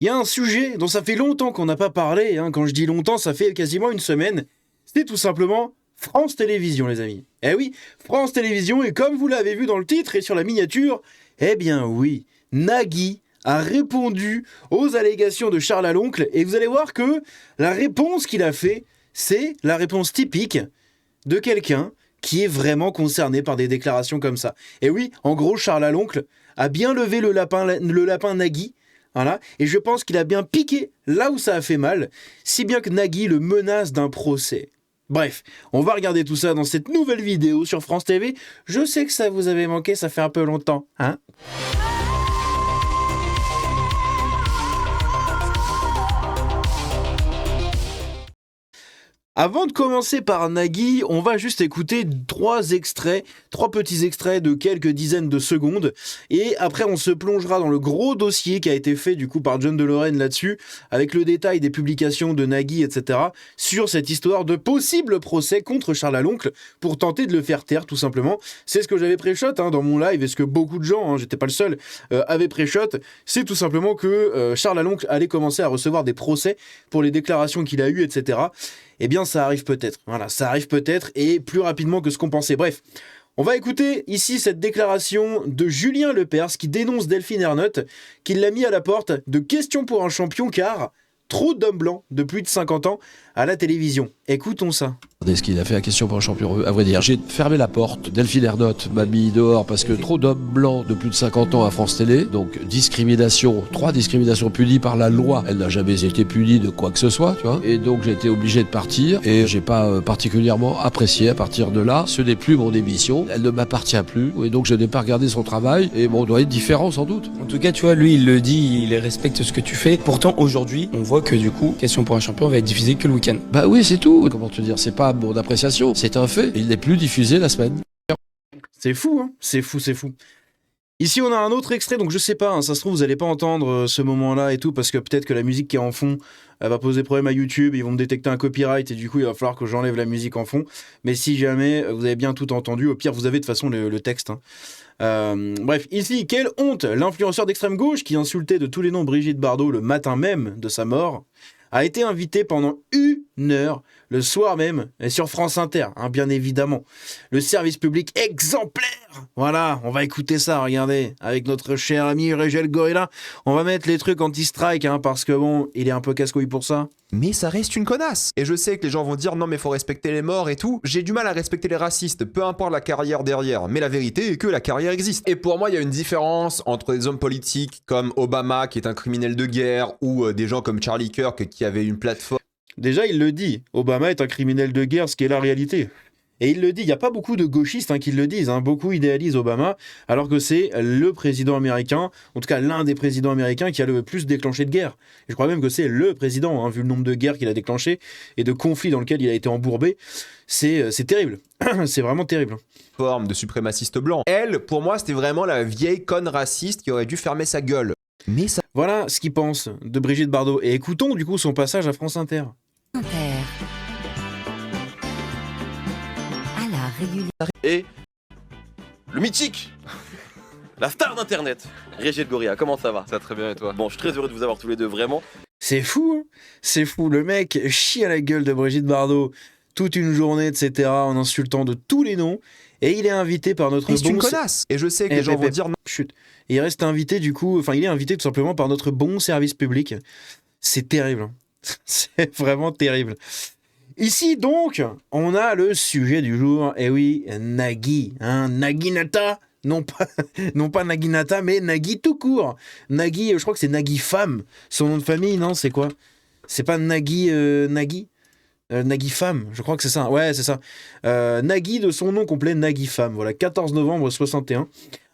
Il y a un sujet dont ça fait longtemps qu'on n'a pas parlé, hein. Quand je dis longtemps, ça fait quasiment une semaine. C'est tout simplement France Télévisions, les amis. Eh oui, France Télévisions, et comme vous l'avez vu dans le titre et sur la miniature, eh bien oui, Nagui a répondu aux allégations de Charles Aloncle, et vous allez voir que la réponse qu'il a fait, c'est la réponse typique de quelqu'un qui est vraiment concerné par des déclarations comme ça. Et oui, en gros, Charles Aloncle a bien levé le lapin Nagui, voilà, et je pense qu'il a bien piqué là où ça a fait mal, si bien que Nagui le menace d'un procès. Bref, on va regarder tout ça dans cette nouvelle vidéo sur France TV. Je sais que ça vous avait manqué, ça fait un peu longtemps, hein. Avant de commencer par Nagui, on va juste écouter trois petits extraits de quelques dizaines de secondes, et après on se plongera dans le gros dossier qui a été fait du coup par John Delorraine là-dessus, avec le détail des publications de Nagui, etc., sur cette histoire de possible procès contre Charles Aloncle pour tenter de le faire taire tout simplement. C'est ce que j'avais pré-shot dans mon live, et ce que beaucoup de gens, j'étais pas le seul, avaient pré-shot, c'est tout simplement que Charles Aloncle allait commencer à recevoir des procès pour les déclarations qu'il a eues, etc., eh bien ça arrive peut-être. Voilà, ça arrive peut-être et plus rapidement que ce qu'on pensait. Bref, on va écouter ici cette déclaration de Julien Lepers qui dénonce Delphine Ernotte, qui l'a mis à la porte de questions pour un champion car trop d'hommes blancs de plus de 50 ans à la télévision. Écoutons ça. Ce qu'il a fait la question pour un champion, à vrai dire. J'ai fermé la porte. Delphine Ernotte m'a mis dehors parce que trop d'hommes blancs de plus de 50 ans à France Télé. Donc discrimination, 3 discriminations punies par la loi. Elle n'a jamais été punie de quoi que ce soit, tu vois. Et donc j'ai été obligé de partir et j'ai pas particulièrement apprécié à partir de là. Ce n'est plus mon émission. Elle ne m'appartient plus. Et donc je n'ai pas regardé son travail et bon, on doit être différent sans doute. En tout cas, tu vois, lui, il le dit, il respecte ce que tu fais. Pourtant, aujourd'hui, on voit que du coup, question pour un champion va être diffusée que le week-end. Bah oui, c'est tout. Comment te dire, c'est pas mon appréciation, c'est un fait. Il n'est plus diffusé la semaine. C'est fou, hein. C'est fou, c'est fou. Ici, on a un autre extrait, donc je sais pas, ça se trouve, vous allez pas entendre ce moment-là et tout, parce que peut-être que la musique qui est en fond va poser problème à YouTube, ils vont me détecter un copyright, et du coup, il va falloir que j'enlève la musique en fond. Mais si jamais vous avez bien tout entendu, au pire, vous avez de toute façon le texte, bref, ici, quelle honte! L'influenceur d'extrême gauche qui insultait de tous les noms Brigitte Bardot le matin même de sa mort a été invité pendant 1 heure le soir même sur France Inter, bien évidemment. Le service public exemplaire. Voilà, on va écouter ça, regardez, avec notre cher ami Régel Gorilla. On va mettre les trucs anti-strike, parce que bon, il est un peu casse-couille pour ça. Mais ça reste une connasse. Et je sais que les gens vont dire non mais faut respecter les morts et tout. J'ai du mal à respecter les racistes, peu importe la carrière derrière. Mais la vérité est que la carrière existe. Et pour moi il y a une différence entre des hommes politiques comme Obama qui est un criminel de guerre ou des gens comme Charlie Kirk qui avait une plateforme. Déjà il le dit, Obama est un criminel de guerre, ce qui est la réalité. Et il le dit, il n'y a pas beaucoup de gauchistes qui le disent, beaucoup idéalisent Obama, alors que c'est le président américain, en tout cas l'un des présidents américains qui a le plus déclenché de guerre. Et je crois même que c'est le président, vu le nombre de guerres qu'il a déclenché et de conflits dans lesquels il a été embourbé. C'est terrible, c'est vraiment terrible. Forme de suprémaciste blanc. Elle, pour moi, c'était vraiment la vieille conne raciste qui aurait dû fermer sa gueule. Mais ça... Voilà ce qu'il pense de Brigitte Bardot. Et écoutons du coup son passage à France Inter. Et le mythique, la star d'internet, Régel Gorilla, comment ça va? Ça va très bien et toi? Bon, je suis très heureux de vous avoir tous les deux, vraiment. C'est fou, c'est fou. Le mec chie à la gueule de Brigitte Bardot toute une journée, etc., en insultant de tous les noms. Et il est invité par notre c'est une connasse. Et je sais que les gens vont dire non. Chut. Et il reste invité du coup, il est invité tout simplement par notre bon service public. C'est terrible. C'est vraiment terrible. Ici donc, on a le sujet du jour. Et oui, Nagui, Naginata. Non pas Naginata, mais Nagui tout court. Nagui, je crois que c'est Nagui femme. Son nom de famille, non, c'est quoi? C'est pas Nagui Nagui Nagui femme, je crois que c'est ça. Ouais, c'est ça. Nagui de son nom complet, Nagui femme. Voilà, 14 novembre 61.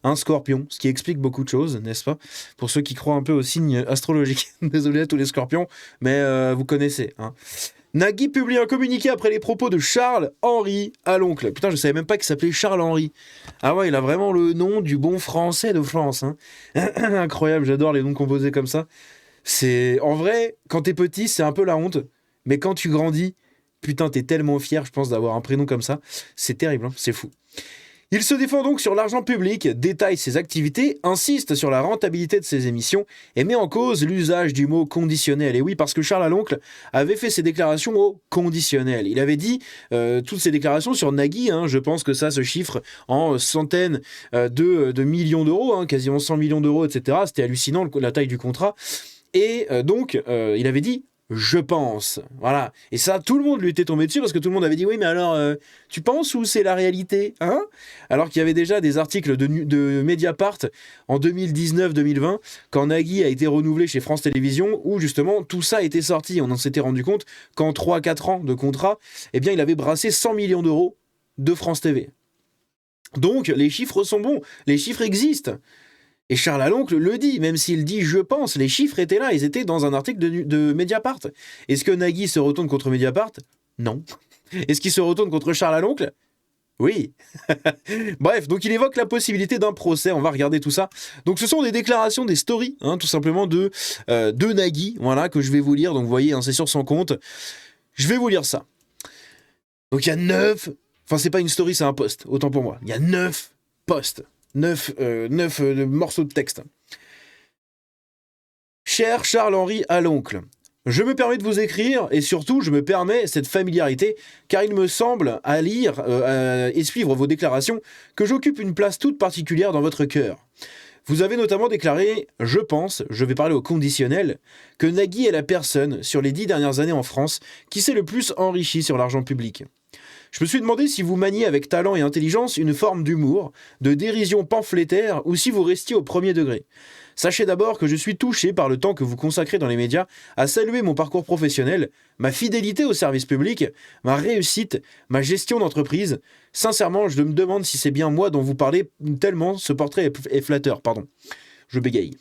Un scorpion, ce qui explique beaucoup de choses, n'est-ce pas? Pour ceux qui croient un peu aux signes astrologiques. Désolé à tous les scorpions, mais vous connaissez. Nagui publie un communiqué après les propos de Charles-Henri Aloncle. Putain, je savais même pas qu'il s'appelait Charles-Henri. Ah ouais, il a vraiment le nom du bon français de France. Incroyable, j'adore les noms composés comme ça. C'est en vrai, quand t'es petit, c'est un peu la honte. Mais quand tu grandis, putain, t'es tellement fier, je pense, d'avoir un prénom comme ça. C'est terrible, c'est fou. Il se défend donc sur l'argent public, détaille ses activités, insiste sur la rentabilité de ses émissions et met en cause l'usage du mot conditionnel. Et oui, parce que Charles Aloncle avait fait ses déclarations au conditionnel. Il avait dit toutes ses déclarations sur Nagui, je pense que ça se chiffre en centaines de millions d'euros, quasiment 100 millions d'euros, etc. C'était hallucinant la taille du contrat. Et donc, il avait dit je pense. Voilà. Et ça, tout le monde lui était tombé dessus parce que tout le monde avait dit oui, mais alors, tu penses ou c'est la réalité Alors qu'il y avait déjà des articles de Mediapart en 2019-2020, quand Nagui a été renouvelé chez France Télévisions, où justement tout ça était sorti. On en s'était rendu compte qu'en 3-4 ans de contrat, eh bien, il avait brassé 100 millions d'euros de France TV. Donc, les chiffres sont bons. Les chiffres existent. Et Charles Aloncle le dit, même s'il dit « je pense », les chiffres étaient là, ils étaient dans un article de Mediapart. Est-ce que Nagui se retourne contre Mediapart ? Non. Est-ce qu'il se retourne contre Charles Aloncle ? Oui. Bref, donc il évoque la possibilité d'un procès, on va regarder tout ça. Donc ce sont des déclarations, des stories, tout simplement de Nagui, voilà, que je vais vous lire. Donc vous voyez, c'est sur son compte. Je vais vous lire ça. Donc il y a 9... Enfin, c'est pas une story, c'est un post, autant pour moi. Il y a 9 posts. 9 morceaux de texte. Cher Charles-Henri Aloncle, je me permets de vous écrire et surtout je me permets cette familiarité car il me semble à lire et suivre vos déclarations que j'occupe une place toute particulière dans votre cœur. Vous avez notamment déclaré, je pense, je vais parler au conditionnel, que Nagui est la personne sur les 10 dernières années en France qui s'est le plus enrichi sur l'argent public. Je me suis demandé si vous maniez avec talent et intelligence une forme d'humour, de dérision pamphlétaire ou si vous restiez au premier degré. Sachez d'abord que je suis touché par le temps que vous consacrez dans les médias à saluer mon parcours professionnel, ma fidélité au service public, ma réussite, ma gestion d'entreprise. Sincèrement, je me demande si c'est bien moi dont vous parlez tellement ce portrait est flatteur. Pardon, je bégaye.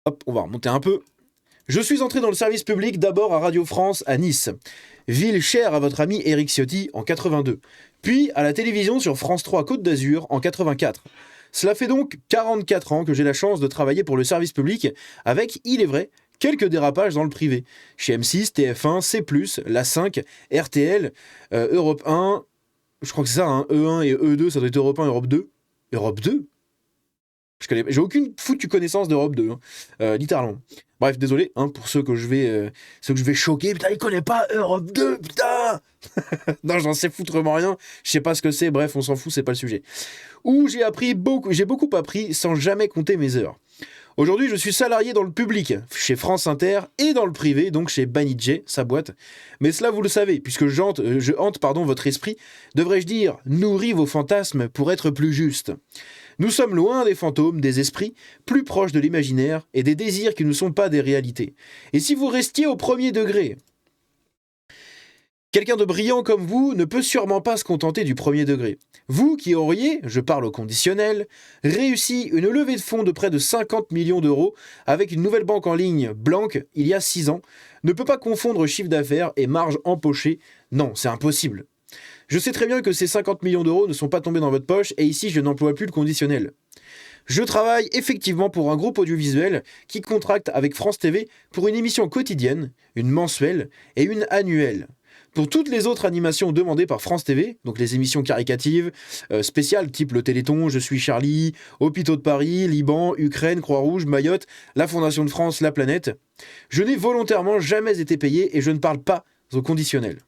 Hop, on va remonter un peu. Je suis entré dans le service public d'abord à Radio France à Nice, ville chère à votre ami Éric Ciotti en 82, puis à la télévision sur France 3 Côte d'Azur en 84. Cela fait donc 44 ans que j'ai la chance de travailler pour le service public avec, il est vrai, quelques dérapages dans le privé. Chez M6, TF1, C+, La 5, RTL, Europe 1, je crois que c'est ça, E1 et E2, ça doit être Europe 1, Europe 2. Europe 2 ? J'ai aucune foutue connaissance d'Europe 2, littéralement. Bref, désolé pour ceux que je vais choquer. Putain, il connaît pas Europe 2, putain. Non, j'en sais foutrement rien. Je sais pas ce que c'est. Bref, on s'en fout, c'est pas le sujet. Où j'ai beaucoup appris sans jamais compter mes heures. Aujourd'hui, je suis salarié dans le public, chez France Inter et dans le privé, donc chez Banijé, sa boîte. Mais cela, vous le savez, puisque je hante votre esprit, devrais-je dire, nourris vos fantasmes pour être plus juste. Nous sommes loin des fantômes, des esprits, plus proches de l'imaginaire et des désirs qui ne sont pas des réalités. Et si vous restiez au premier degré ? Quelqu'un de brillant comme vous ne peut sûrement pas se contenter du premier degré. Vous qui auriez, je parle au conditionnel, réussi une levée de fonds de près de 50 millions d'euros avec une nouvelle banque en ligne, Blank, il y a 6 ans, ne peut pas confondre chiffre d'affaires et marge empochée. Non, c'est impossible. Je sais très bien que ces 50 millions d'euros ne sont pas tombés dans votre poche et ici je n'emploie plus le conditionnel. Je travaille effectivement pour un groupe audiovisuel qui contracte avec France TV pour une émission quotidienne, une mensuelle et une annuelle. Pour toutes les autres animations demandées par France TV, donc les émissions caricatives, spéciales type le Téléthon, Je suis Charlie, Hôpitaux de Paris, Liban, Ukraine, Croix-Rouge, Mayotte, la Fondation de France, La Planète, je n'ai volontairement jamais été payé et je ne parle pas au conditionnel.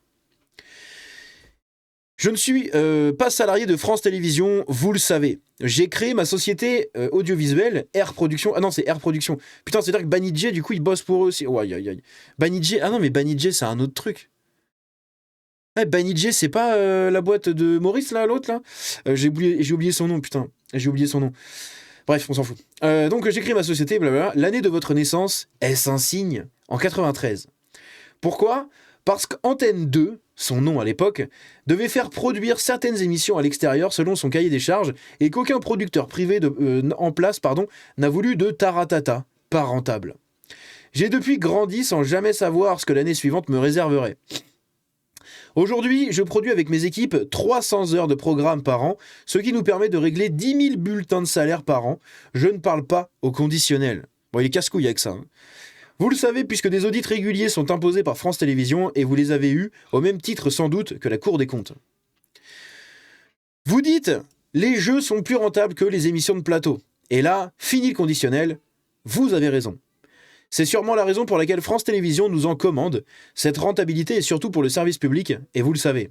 Je ne suis pas salarié de France Télévisions, vous le savez. J'ai créé ma société audiovisuelle, Air Production. Ah non, c'est Air Production. Putain, c'est-à-dire que Banijé, du coup, il bosse pour eux aussi. Oh, aïe, aïe, aïe. Banijé, ah non, mais Banijé, c'est un autre truc. Ouais, Banijé, c'est pas la boîte de Maurice, là, l'autre, là j'ai oublié son nom, putain. J'ai oublié son nom. Bref, on s'en fout. Donc, j'ai créé ma société, blablabla. L'année de votre naissance, est-ce un signe ? En 93. Pourquoi ? Parce qu'Antenne 2, son nom à l'époque, devait faire produire certaines émissions à l'extérieur selon son cahier des charges et qu'aucun producteur privé en place n'a voulu de taratata, pas rentable. J'ai depuis grandi sans jamais savoir ce que l'année suivante me réserverait. Aujourd'hui, je produis avec mes équipes 300 heures de programme par an, ce qui nous permet de régler 10 000 bulletins de salaire par an. Je ne parle pas au conditionnel. Bon, il est casse-couille avec ça. Vous le savez puisque des audits réguliers sont imposés par France Télévisions et vous les avez eus au même titre sans doute que la Cour des comptes. Vous dites, les jeux sont plus rentables que les émissions de plateau. Et là, fini le conditionnel, vous avez raison. C'est sûrement la raison pour laquelle France Télévisions nous en commande. Cette rentabilité est surtout pour le service public, et vous le savez.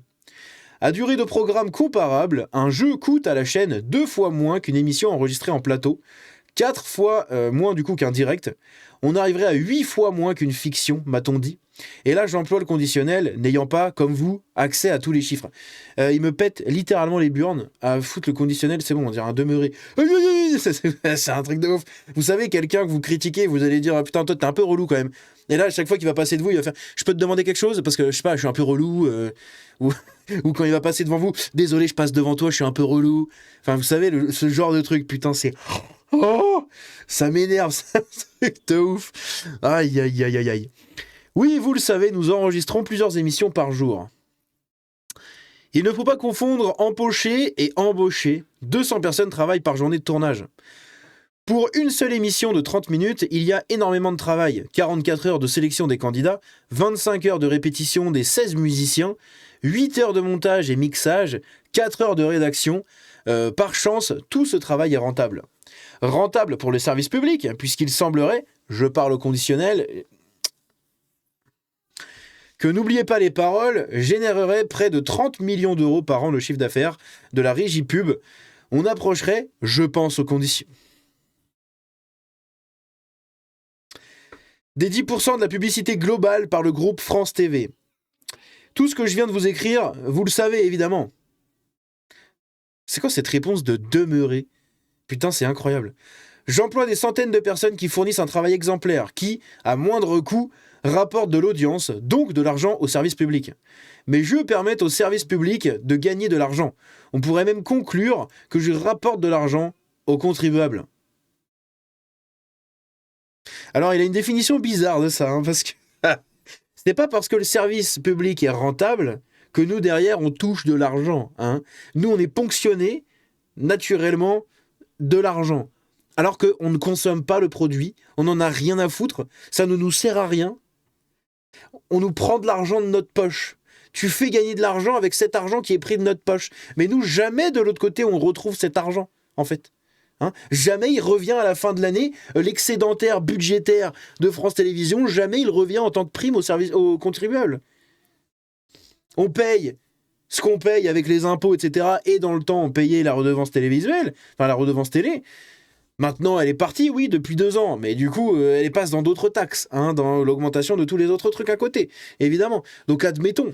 À durée de programme comparable, un jeu coûte à la chaîne 2 fois moins qu'une émission enregistrée en plateau, 4 fois moins du coup qu'un direct. On arriverait à 8 fois moins qu'une fiction, m'a-t-on dit. Et là, j'emploie le conditionnel, n'ayant pas, comme vous, accès à tous les chiffres. Il me pète littéralement les burnes à foutre le conditionnel, c'est bon, on dirait un demeuré. C'est un truc de ouf. Vous savez, quelqu'un que vous critiquez, vous allez dire, putain, toi, t'es un peu relou quand même. Et là, à chaque fois qu'il va passer de vous, il va faire, je peux te demander quelque chose? Parce que, je sais pas, je suis un peu relou. Ou quand il va passer devant vous, désolé, je passe devant toi, je suis un peu relou. Enfin, vous savez, ce genre de truc, putain, c'est... Oh, ça m'énerve, c'est un truc de ouf. Aïe, aïe, aïe, aïe, aïe. Oui, vous le savez, nous enregistrons plusieurs émissions par jour. Il ne faut pas confondre empocher et embaucher. 200 personnes travaillent par journée de tournage. Pour une seule émission de 30 minutes, il y a énormément de travail. 44 heures de sélection des candidats, 25 heures de répétition des 16 musiciens, 8 heures de montage et mixage, 4 heures de rédaction. Par chance, tout ce travail est rentable. Rentable pour le service public, puisqu'il semblerait, je parle au conditionnel, que n'oubliez pas les paroles, générerait près de 30 millions d'euros par an le chiffre d'affaires de la régie pub. On approcherait, je pense, aux conditions. Des 10% de la publicité globale par le groupe France TV. Tout ce que je viens de vous écrire, vous le savez évidemment. C'est quoi cette réponse de demeurer? Putain, c'est incroyable. J'emploie des centaines de personnes qui fournissent un travail exemplaire, qui, à moindre coût, rapportent de l'audience, donc de l'argent au service public. Mes jeux permettent au service public de gagner de l'argent. On pourrait même conclure que je rapporte de l'argent aux contribuables. Alors, il a une définition bizarre de ça, parce que ce n'est pas parce que le service public est rentable que nous, derrière, on touche de l'argent. Nous, on est ponctionné, naturellement, de l'argent. Alors qu'on ne consomme pas le produit, on n'en a rien à foutre, ça ne nous sert à rien. On nous prend de l'argent de notre poche. Tu fais gagner de l'argent avec cet argent qui est pris de notre poche. Mais nous, jamais de l'autre côté, on retrouve cet argent, en fait. Jamais il revient à la fin de l'année, l'excédentaire budgétaire de France Télévisions, jamais il revient en tant que prime aux contribuables. On paye ce qu'on paye avec les impôts, etc. Et dans le temps, on payait la redevance télévisuelle, enfin la redevance télé. Maintenant, elle est partie, oui, depuis 2 ans, mais du coup, elle passe dans d'autres taxes, dans l'augmentation de tous les autres trucs à côté, évidemment. Donc, admettons,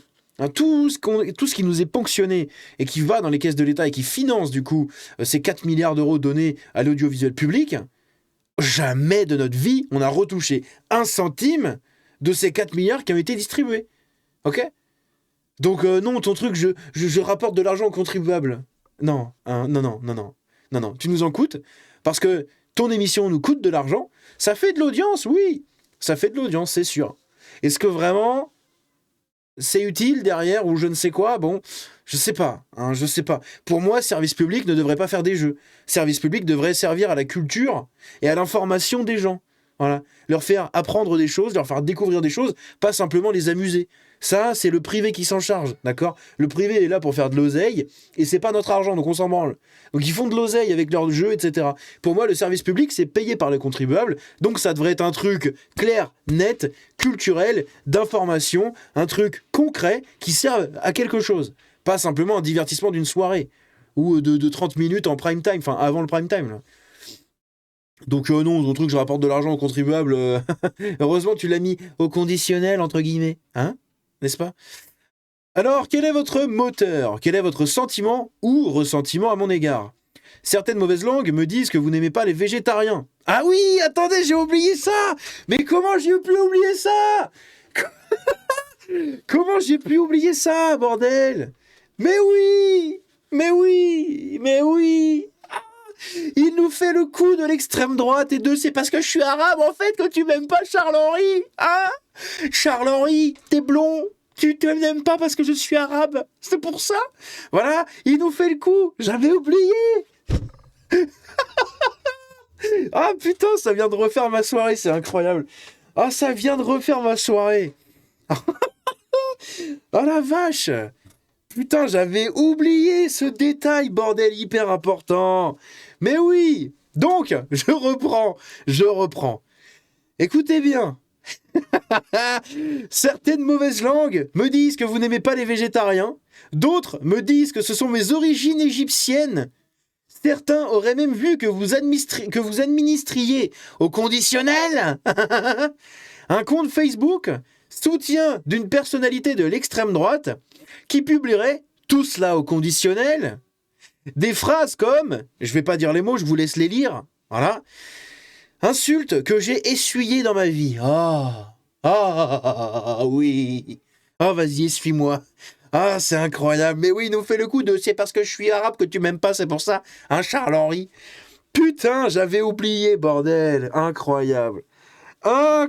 tout ce qui nous est ponctionné et qui va dans les caisses de l'État et qui finance, du coup, ces 4 milliards d'euros donnés à l'audiovisuel public, jamais de notre vie, on a retouché 1 centime de ces 4 milliards qui ont été distribués. Ok ? Donc, non, ton truc, je rapporte de l'argent aux contribuables. Non, non, tu nous en coûtes. Parce que ton émission nous coûte de l'argent, ça fait de l'audience, oui. Ça fait de l'audience, c'est sûr. Est-ce que vraiment c'est utile derrière ou je ne sais quoi? Bon, je sais pas. Pour moi, service public ne devrait pas faire des jeux. Service public devrait servir à la culture et à l'information des gens. Voilà. Leur faire apprendre des choses, leur faire découvrir des choses, pas simplement les amuser. Ça, c'est le privé qui s'en charge, d'accord? Le privé est là pour faire de l'oseille, et c'est pas notre argent, donc on s'en branle. Donc ils font de l'oseille avec leurs jeux, etc. Pour moi, le service public, c'est payé par les contribuables, donc ça devrait être un truc clair, net, culturel, d'information, un truc concret qui serve à quelque chose. Pas simplement un divertissement d'une soirée, ou de 30 minutes en prime time, enfin avant le prime time, là. Donc non, ton truc, je rapporte de l'argent aux contribuables. Heureusement, tu l'as mis au conditionnel, entre guillemets. N'est-ce pas? Alors, quel est votre moteur? Quel est votre sentiment ou ressentiment à mon égard? Certaines mauvaises langues me disent que vous n'aimez pas les végétariens. Ah oui, attendez, j'ai oublié ça! Mais comment j'ai pu oublier ça? Comment j'ai pu oublier ça, bordel? Mais oui! Il nous fait le coup de l'extrême droite et c'est parce que je suis arabe en fait que tu m'aimes pas, Charles-Henri, Charles-Henri, t'es blond, tu m'aimes pas parce que je suis arabe, c'est pour ça. Voilà, il nous fait le coup, j'avais oublié. Ah putain, ça vient de refaire ma soirée, c'est incroyable. Ça vient de refaire ma soirée. Oh la vache. Putain, j'avais oublié ce détail, bordel, hyper important. Mais oui. Donc, je reprends. Écoutez bien. Certaines mauvaises langues me disent que vous n'aimez pas les végétariens. D'autres me disent que ce sont mes origines égyptiennes. Certains auraient même vu que vous administriez au conditionnel un compte Facebook soutien d'une personnalité de l'extrême droite qui publierait tout cela au conditionnel. Des phrases comme, je vais pas dire les mots, je vous laisse les lire, voilà. Insultes que j'ai essuyées dans ma vie. Oui. Vas-y, essuie-moi. C'est incroyable. Mais oui, il nous fait le coup de c'est parce que je suis arabe que tu m'aimes pas, c'est pour ça. Charles-Henri. Putain, j'avais oublié, bordel. Incroyable. Oh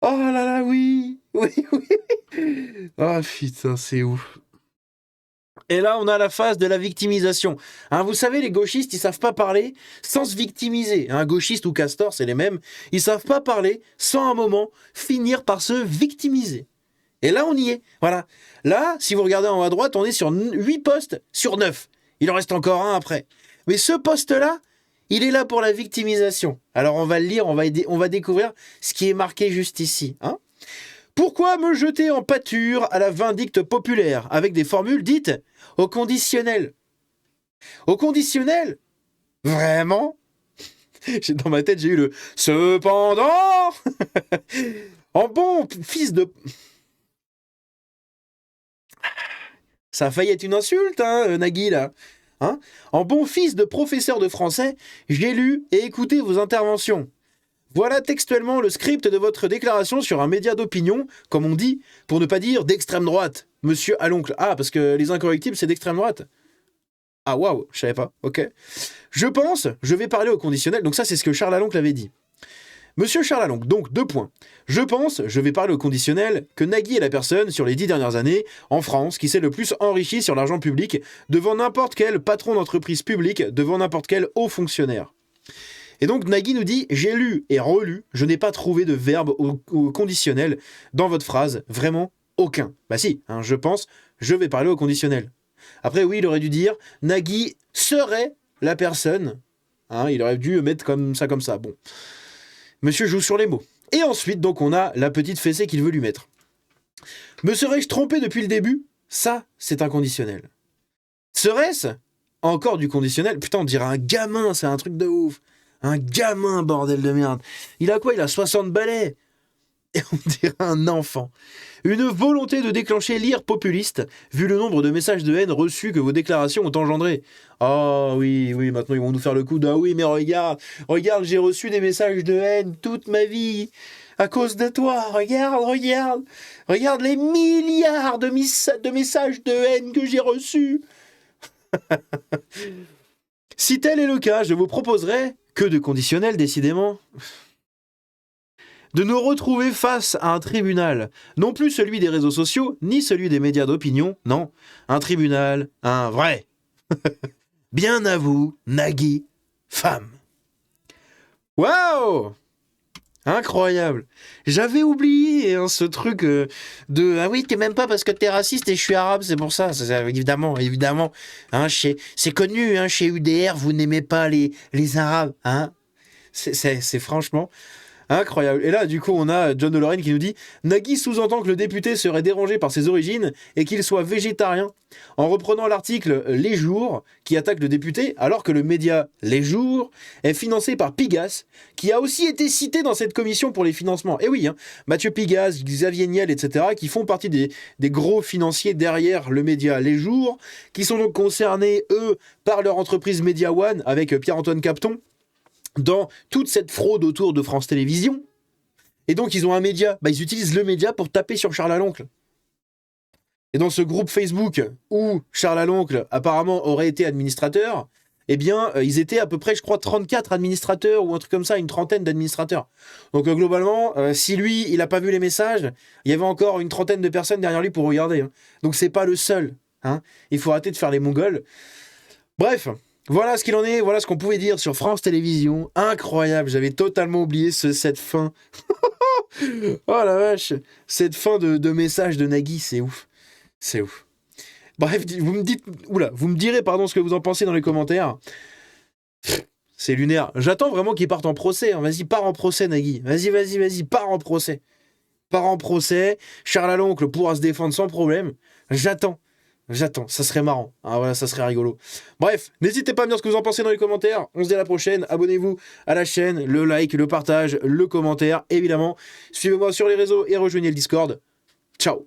là là, oui. Putain, c'est ouf. Et là, on a la phase de la victimisation. Vous savez, les gauchistes, ils savent pas parler sans se victimiser. Un gauchiste ou Castor, c'est les mêmes. Ils savent pas parler sans à un moment finir par se victimiser. Et là, on y est. Voilà. Là, si vous regardez en haut à droite, on est sur 8 postes sur 9. Il en reste encore un après. Mais ce poste-là, il est là pour la victimisation. Alors, on va le lire, on va découvrir ce qui est marqué juste ici. Pourquoi me jeter en pâture à la vindicte populaire avec des formules dites au conditionnel? Au conditionnel? Vraiment? Dans ma tête, j'ai eu le « Cependant !» En bon fils de... Ça a failli être une insulte, Nagui, là. En bon fils de professeur de français, j'ai lu et écouté vos interventions. Voilà textuellement le script de votre déclaration sur un média d'opinion, comme on dit, pour ne pas dire d'extrême droite. Monsieur Aloncle. Parce que les incorrectibles, c'est d'extrême droite. Waouh, je savais pas, ok. Je vais parler au conditionnel, donc ça c'est ce que Charles Aloncle avait dit. Monsieur Charles Aloncle, donc 2 points. Je vais parler au conditionnel, que Nagui est la personne, sur les 10 dernières années, en France, qui s'est le plus enrichi sur l'argent public, devant n'importe quel patron d'entreprise publique, devant n'importe quel haut fonctionnaire. Et donc Nagui nous dit « J'ai lu et relu, je n'ai pas trouvé de verbe au conditionnel dans votre phrase, vraiment aucun. » Bah si, je vais parler au conditionnel. Après oui, il aurait dû dire « Nagui serait la personne. » Il aurait dû mettre comme ça. Bon. Monsieur joue sur les mots. Et ensuite, donc, on a la petite fessée qu'il veut lui mettre. Me serais-je trompé depuis le début? Ça, c'est un conditionnel. Serait-ce encore du conditionnel? Putain, on dirait un gamin, c'est un truc de ouf. Un gamin, bordel de merde. Il a quoi? Il a 60 balais. Et on dirait un enfant. Une volonté de déclencher l'ire populiste, vu le nombre de messages de haine reçus que vos déclarations ont engendré. Oui, maintenant ils vont nous faire le coup de « Ah oui, mais regarde, j'ai reçu des messages de haine toute ma vie, à cause de toi, regarde les milliards de messages de haine que j'ai reçus. » Si tel est le cas, je vous proposerai, que de conditionnel décidément, de nous retrouver face à un tribunal, non plus celui des réseaux sociaux, ni celui des médias d'opinion, non, un tribunal, un vrai. Bien à vous, Nagui, femme. Waouh! Incroyable. J'avais oublié ce truc de « Ah oui, t'es même pas parce que t'es raciste et je suis arabe, c'est pour ça. » Évidemment. C'est connu, chez UDR, vous n'aimez pas les arabes. C'est franchement... incroyable. Et là, du coup, on a John de Lorraine qui nous dit « Nagui sous-entend que le député serait dérangé par ses origines et qu'il soit végétarien, en reprenant l'article Les Jours qui attaque le député, alors que le média Les Jours est financé par Pigasse, qui a aussi été cité dans cette commission pour les financements. » Et oui, Mathieu Pigasse, Xavier Niel, etc., qui font partie des gros financiers derrière le média Les Jours, qui sont donc concernés, eux, par leur entreprise Media One, avec Pierre-Antoine Capton, dans toute cette fraude autour de France Télévisions. Et donc, ils ont un média. Ils utilisent le média pour taper sur Charles Aloncle. Et dans ce groupe Facebook où Charles Aloncle, apparemment, aurait été administrateur, ils étaient à peu près, je crois, 34 administrateurs ou un truc comme ça, une trentaine d'administrateurs. Donc, globalement, si lui, il n'a pas vu les messages, il y avait encore une trentaine de personnes derrière lui pour regarder. Donc, c'est pas le seul. Il faut arrêter de faire les Mongols. Bref. Voilà ce qu'il en est, voilà ce qu'on pouvait dire sur France Télévisions. Incroyable, j'avais totalement oublié cette fin. Oh la vache. Cette fin de message de Nagui, c'est ouf. C'est ouf. Bref, vous me direz ce que vous en pensez dans les commentaires. C'est lunaire. J'attends vraiment qu'il parte en procès. Hein. Vas-y, pars en procès, Nagui. Vas-y, pars en procès. Pars en procès. Charles Aloncle pourra se défendre sans problème. J'attends. Ça serait marrant. Ah voilà, ça serait rigolo. Bref, n'hésitez pas à me dire ce que vous en pensez dans les commentaires. On se dit à la prochaine. Abonnez-vous à la chaîne, le like, le partage, le commentaire, évidemment. Suivez-moi sur les réseaux et rejoignez le Discord. Ciao.